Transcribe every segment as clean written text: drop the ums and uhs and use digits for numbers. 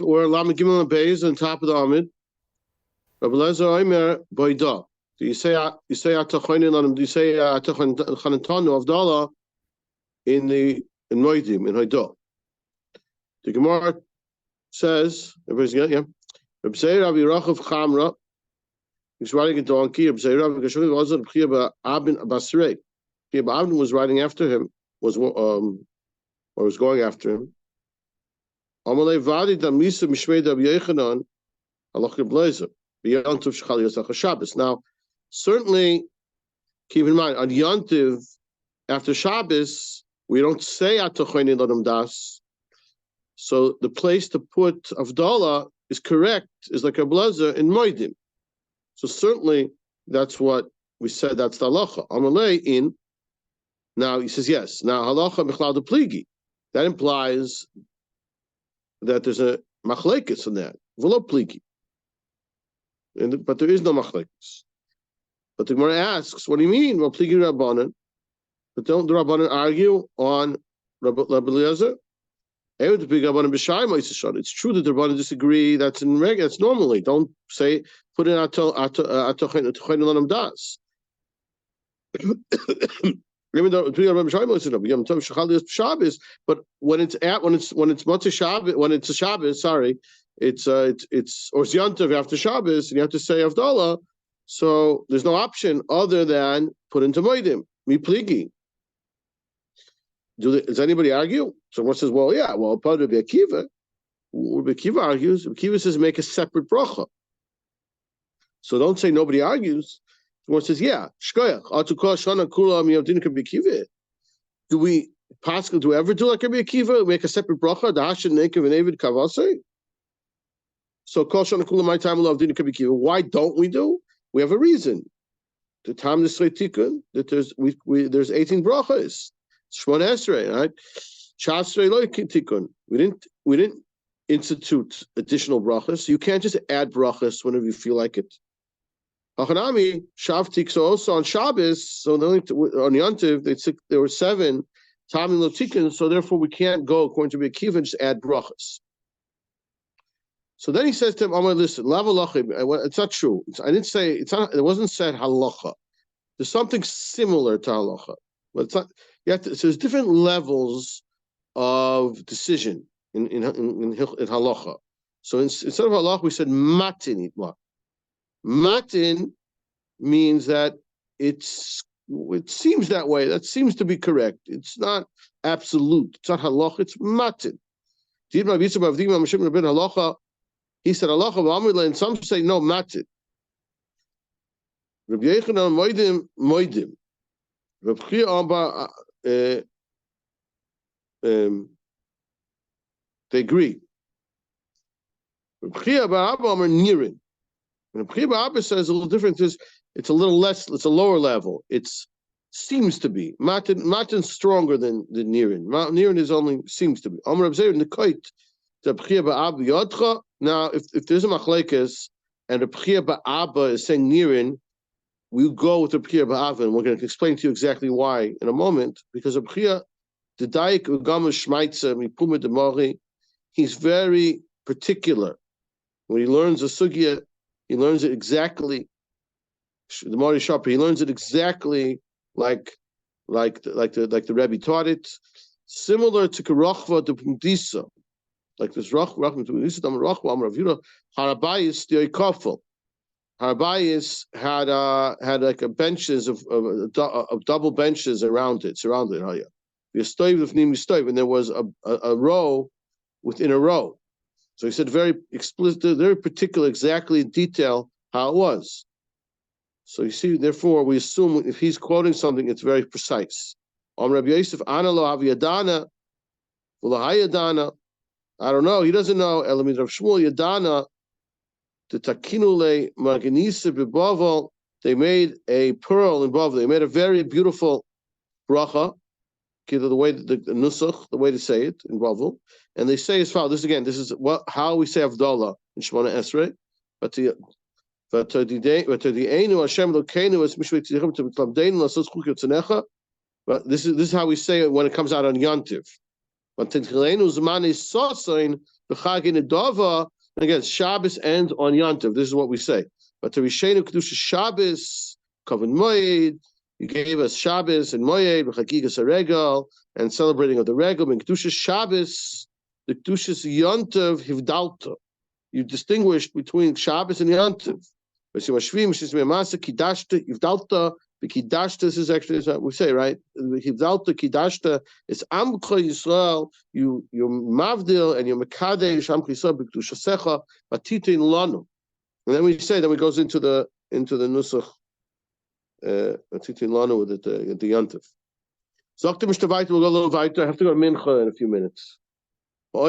or Lama Gimel Beis on top of the Amud. Rabbi Lezer Omer Boida. Do you say Atachonin on him? Do you say Atachon Chanantanu Avdallah in Moedim in Haidah? The Gemara says, everybody's got yeah. Rabbi Zeir Rabbi Rachav Chamra. He's riding a donkey. Rabbi Zeir Rabbi Gashogin wasn't B'chia Ba'abin Basrei. B'chia Ba'abin was riding after him. Was going after him. Amalei Vadi Damisa Mishmei Rabbi Yechanan Halach Blazer. Now, certainly, keep in mind, on Yontiv, after Shabbos, we don't say Atachonin Ladam Das. So the place to put Avdallah is correct, is like a blazer in Moedim. So certainly, that's what we said, that's the halacha. Amalei in, now he says yes. Now, halacha Mechlal de Pligi. That implies that there's a machlekes in that. V'lo Pligi. But there is no machlekes. But the Gemara asks, what do you mean? Well, pligi Rabbanan. But don't the Rabbanan argue on Rabbi Eliezer? It's true that the Rabbanan disagree. That's in regular. That's normally. Don't say put in atochein das. But when it's Motzei Shabbos, when it's a Shabbos, sorry. It's or Yontiv after Shabbos, and you have to say Avdallah. So there's no option other than put into Moedim. Mi pligi. Does anybody argue? Someone says, well, yeah, part of Rabbi Akiva. Rabbi Akiva argues. Rabbi Akiva says make a separate bracha. So don't say nobody argues. Someone says, yeah, shkoyach. Atukol shana kula miyavdin Rabbi Akiva. Do we ever do like Rabbi Akiva? Make a separate bracha? The hashin nekev and David kavasei. So why don't we do? We have a reason. The time the tikun that there's 18 brachos. Shmon Esrei, right? Chatzer loy tikun. We didn't institute additional brachos. So you can't just add brachos whenever you feel like it. Hachanami shavtik. So also on Shabbos, so on Yontiv, there were 7 tamim lo tikun. So therefore we can't go according to Rabbi Akiva and just add brachos. So then he says to him, "Amar, listen, it's not true. I didn't say it's not. It wasn't said halacha. There's something similar to halacha, but it's not. You have to. So there's different levels of decision in halacha. So instead of halacha, we said matin itma. Matin means that it seems that way. That seems to be correct. It's not absolute. It's not halacha. It's matin. He said halacha, and some say no, matzit. Rabbi Yechanan moedim. Rabbi Chia Abba, they agree. Rabbi Chia Abba are nirin. Rabbi Chia Abba says a little different. It's a little less. It's a lower level. It seems to be matin's stronger than nirin. Nirin is only seems to be. Amar Rabbi Zeir Nekoit. Now, if there's a machlekes and a B'chia Ba'aba is saying nirin, we'll go with the B'chia Ba'ava, and we're going to explain to you exactly why in a moment. Because a B'chia, the Daik Ugama Shmaitza Mipuma Demori, he's very particular. When he learns a sugya, he learns it exactly. The Mori Shopper, he learns it exactly like the Rebbe taught it, similar to Karachva de Pundisa. Like this Harabayis the Oikofel. Harabayis had like a benches of double benches around it, surrounded it. And there was a row within a row. So he said very explicit, very particular, exactly in detail how it was. So you see, therefore, we assume if he's quoting something, it's very precise. Rabbi Yosef, Ana lo Aviyadana, V'lahayadana. I don't know. He doesn't know. Elamid Rav Shmuel Yadana, the Takinule Marganisa B'Bavel. They made a pearl in Bavel. They made a very beautiful bracha, the way the nusach, the way to say it in Bavel, and they say as follows. This is how we say Avdallah in Shemona Esrei. But the Einu Hashem Lokeinu es Mishvei Tzidichem to B'Tlamdeinu Lasos Chuk Yotzenecha. But this is how we say it when it comes out on Yontiv. But Tinchilenu Zman is Sosain B'chagin Edova. And again, Shabbos ends on Yantiv. This is what we say. But to Rishenu Kedusha Shabbos, Kavod Moed, you gave us Shabbos and Moed, B'chagigas HaRegel, and celebrating of the Regel. In Kedusha Shabbos, the Kedushas Yantiv Hivdalta. You distinguished between Shabbos and Yantiv. Kidashta, Hivdalta. The Kidashta, this is actually what we say, right? Hivdalta, Kidashta, it's Amcha Yisrael, you're Mavdil, and you're Mekadesh, Amcha Yisrael, B'Kedushasecha, Batitin Lanu. And then we goes into the Nusach, Batitin Lanu with the Yantiv. Zokta Mishtavait, we'll go a little weiter. I have to go to Mincha in a few minutes. A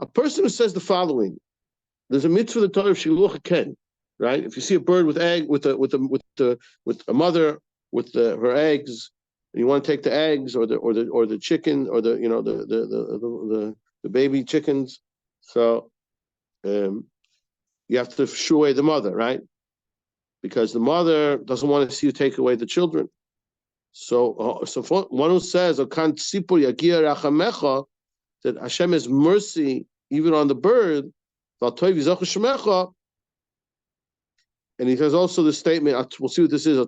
person who says the following, there's a mitzvah the Torah of Shiluach Ken. Right? If you see a bird with egg, with a mother with her eggs, and you want to take the eggs or the chicken or the baby chickens, so you have to shoo away the mother, right? Because the mother doesn't want to see you take away the children. So one who says that Hashem has mercy even on the bird, and he has also the statement, we'll see what this is,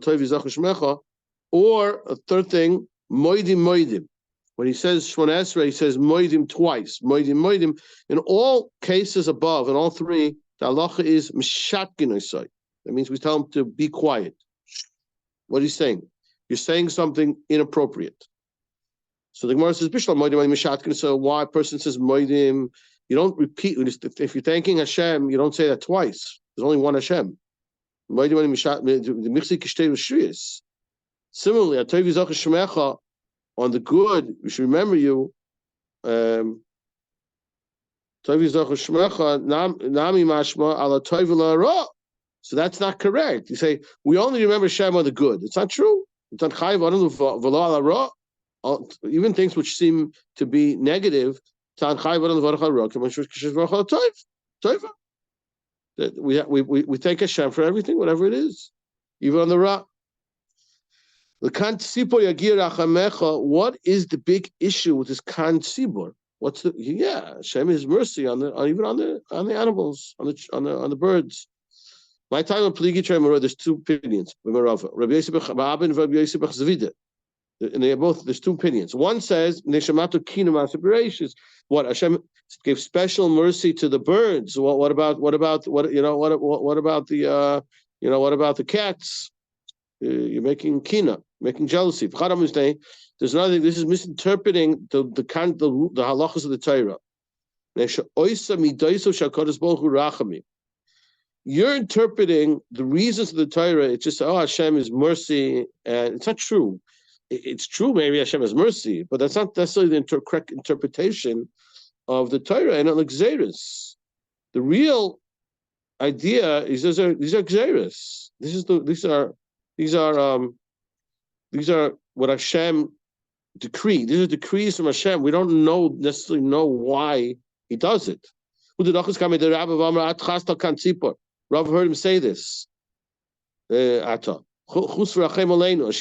or a third thing, moidim. When he says Shmona Esrei, he says moidim twice, moidim. In all cases above, in all three, the halacha is mishatkin osai. That means we tell him to be quiet. What are you saying? You're saying something inappropriate. So the Gemara says, Bishlam moidim mishatkin. So why a person says moidim, you don't repeat. If you're thanking Hashem, you don't say that twice. There's only one Hashem. Similarly, on the good, we should remember you. So that's not correct. You say we only remember Shem on the good. It's not true. Even things which seem to be negative. That we thank Hashem for everything, whatever it is, even on the rock. What is the big issue with this kan sibur? Hashem is mercy on the animals, on the birds. My time of Pligi Tremor, there's two opinions. And they are both, there's two opinions. One says Neshamato Kinam Aspirations. What Hashem gave special mercy to the birds. What about the cats? You're making kina, making jealousy. There's another thing. This is misinterpreting the halachas of the Torah. You're interpreting the reasons of the Torah. It's just Hashem is mercy, and it's not true. It's true, maybe Hashem has mercy, but that's not necessarily the correct interpretation of the Torah and on Xeris. The real idea is these are Xeris. These are what Hashem decreed. These are decrees from Hashem. We don't necessarily know why He does it. Rav heard him say this. She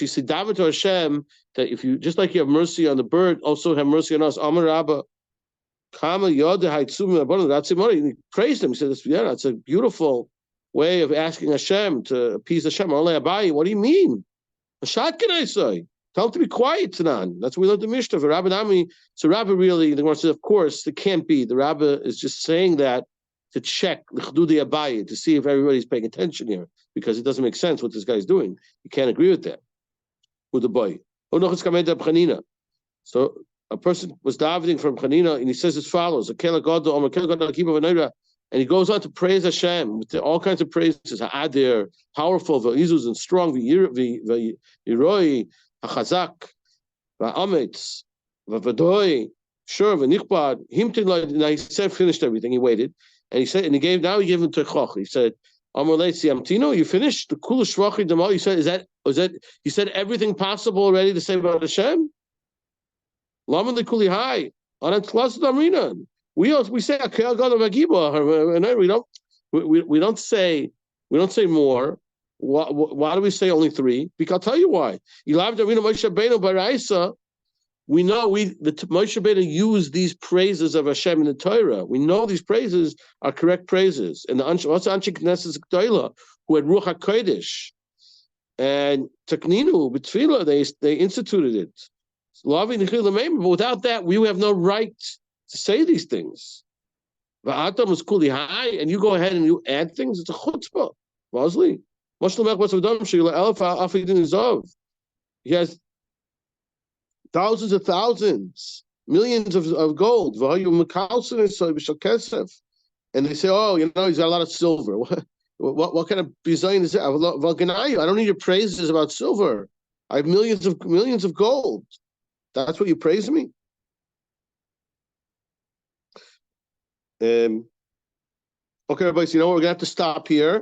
said, daven to Hashem that if you, just like you have mercy on the bird, also have mercy on us. Amar Rabba, he praised him. He said, that's a beautiful way of asking Hashem to appease Hashem. What do you mean? What can I say? Tell him to be quiet, Tanan. That's what we learned the Mishnah. So Rabbi really, the Gemara says, of course, it can't be. The Rabbi is just saying that to check to see if everybody's paying attention here, because it doesn't make sense what this guy's doing. You can't agree with that. With the boy. So a person was davening from Chanina, and he says as follows: and he goes on to praise Hashem with all kinds of praises. Ha'adir, powerful, v'izuz, and strong, v'yiroi, ha'chazak, v'ametz, v'vadoi, sure, v'nichbad, himtin. Now he said, finished everything. He waited. And he said, and he gave him Teichoch. He said, Amtino, you finished the Kula Shvachi Demal. You said, is that you said everything possible already to say about Hashem? Laman the Kuli Hai. We say Akel God of Agiba, and we don't say more. Why do we say only three? Because I'll tell you why. We know Moshe Rabbeinu used these praises of Hashem in the Torah. We know these praises are correct praises. And what's Anshe Knesset Gdoila, who had Ruach HaKodesh and Takninu B'Tfilah, they instituted it. But without that, we have no right to say these things. V'atam is kuli high, and you go ahead and you add things. It's a chutzpah. Mosley. He has thousands of thousands, millions of gold. And they say, oh, he's got a lot of silver. What kind of bizayin is that? I don't need your praises about silver. I have millions of gold. That's what you praise me? Okay, everybody, so we're going to have to stop here.